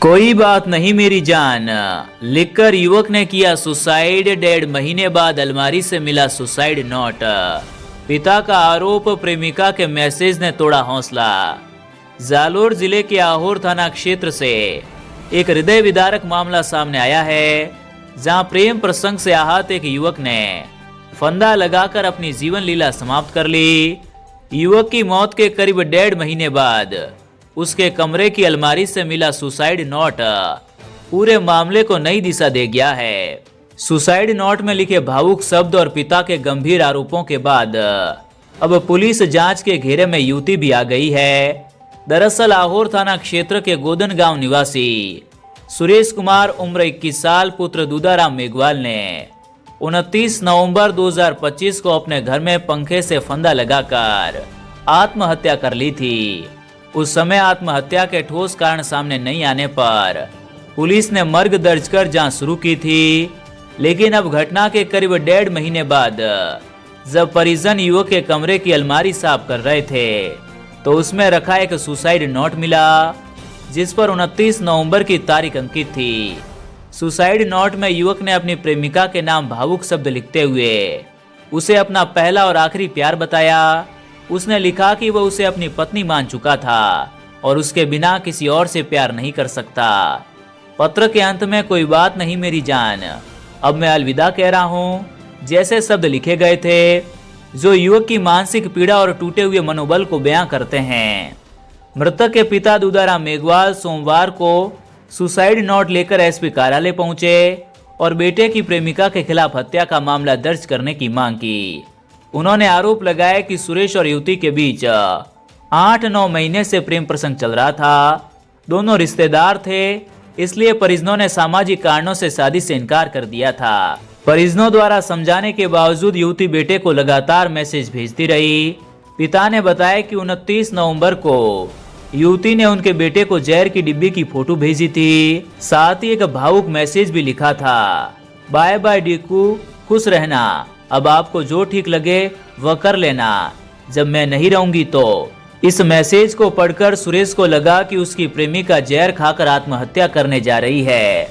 कोई बात नहीं मेरी जान, लिखकर युवक ने किया सुसाइड। 1.5 महीने बाद अलमारी से मिला सुसाइड नोट। पिता का आरोप, प्रेमिका के मैसेज ने तोड़ा हौसला। जालोर जिले के आहोर थाना क्षेत्र से एक हृदय विदारक मामला सामने आया है, जहां प्रेम प्रसंग से आहत एक युवक ने फंदा लगाकर अपनी जीवन लीला समाप्त कर ली। युवक की मौत के करीब 1.5 महीने बाद उसके कमरे की अलमारी से मिला सुसाइड नोट पूरे मामले को नई दिशा दे गया है। सुसाइड नोट में लिखे भावुक शब्द और पिता के गंभीर आरोपों के बाद अब पुलिस जांच के घेरे में युवती भी आ गई है। दरअसल आहोर थाना क्षेत्र के गोदन गांव निवासी सुरेश कुमार उम्र 21 साल पुत्र दूधाराम मेघवाल ने 29 नवंबर 2025 को अपने घर में पंखे से फंदा लगाकर आत्महत्या कर ली थी। उस समय आत्महत्या के ठोस कारण सामने नहीं आने पर पुलिस ने मर्ग दर्ज कर जांच शुरू की थी, लेकिन अब घटना के करीब 1.5 महीने बाद जब परिजन युवक के कमरे की अलमारी साफ कर रहे थे तो उसमें रखा एक सुसाइड नोट मिला, जिस पर 29 नवंबर की तारीख अंकित थी। सुसाइड नोट में युवक ने अपनी प्रेमिका के नाम भावुक शब्द लिखते हुए उसे अपना पहला और आखिरी प्यार बताया। उसने लिखा कि वह उसे अपनी पत्नी मान चुका था और उसके बिना किसी और से प्यार नहीं कर सकता। पत्र के अंत में कोई बात नहीं मेरी जान, अब मैं अलविदा कह रहा हूँ जैसे शब्द लिखे गए थे, जो युवक की मानसिक पीड़ा और टूटे हुए मनोबल को बयां करते हैं। मृतक के पिता दूधाराम मेघवाल सोमवार को सुसाइड नोट लेकर एसपी कार्यालय पहुंचे और बेटे की प्रेमिका के खिलाफ हत्या का मामला दर्ज करने की मांग की। उन्होंने आरोप लगाया कि सुरेश और युवती के बीच 8-9 महीने से प्रेम प्रसंग चल रहा था। दोनों रिश्तेदार थे, इसलिए परिजनों ने सामाजिक कारणों से शादी से इनकार कर दिया था। परिजनों द्वारा समझाने के बावजूद युवती बेटे को लगातार मैसेज भेजती रही। पिता ने बताया कि 29 नवंबर को युवती ने उनके बेटे को जहर की डिब्बी की फोटो भेजी थी, साथ ही एक भावुक मैसेज भी लिखा था, बाय बाय डीकू, खुश रहना, अब आपको जो ठीक लगे वह कर लेना, जब मैं नहीं रहूंगी तो। इस मैसेज को पढ़कर सुरेश को लगा कि उसकी प्रेमिका जहर खाकर आत्महत्या करने जा रही है।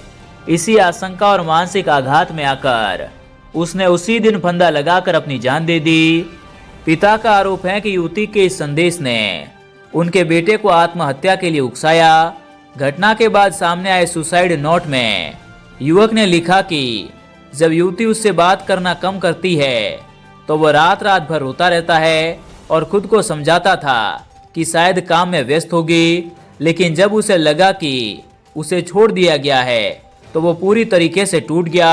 इसी आशंका और मानसिक आघात में आकर उसने उसी दिन फंदा लगाकर अपनी जान दे दी। पिता का आरोप है कि युवती के इस संदेश ने उनके बेटे को आत्महत्या के लिए उकसाया। घटना के बाद सामने आए सुसाइड नोट में युवक ने लिखा कि जब युवती उससे बात करना कम करती है तो वह रात रात भर रोता रहता है और खुद को समझाता था कि शायद काम में व्यस्त होगी, लेकिन जब उसे लगा कि उसे छोड़ दिया गया है तो वो पूरी तरीके से टूट गया।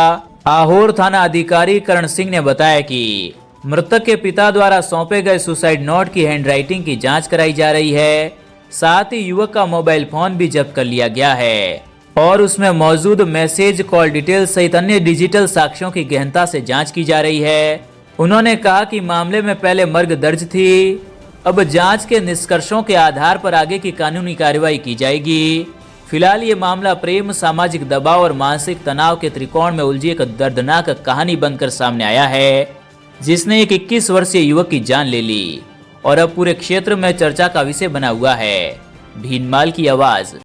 आहोर थाना अधिकारी करण सिंह ने बताया कि मृतक के पिता द्वारा सौंपे गए सुसाइड नोट की हैंडराइटिंग की जांच कराई जा रही है। साथ ही युवक का मोबाइल फोन भी जब्त कर लिया गया है और उसमें मौजूद मैसेज, कॉल डिटेल सहित अन्य डिजिटल साक्ष्यों की गहनता से जांच की जा रही है। उन्होंने कहा कि मामले में पहले मर्ग दर्ज थी, अब जांच के निष्कर्षों के आधार पर आगे की कानूनी कार्रवाई की जाएगी। फिलहाल ये मामला प्रेम, सामाजिक दबाव और मानसिक तनाव के त्रिकोण में उलझी एक दर्दनाक कहानी बनकर सामने आया है, जिसने एक 21 वर्षीय युवक की जान ले ली और अब पूरे क्षेत्र में चर्चा का विषय बना हुआ है। भीनमाल की आवाज।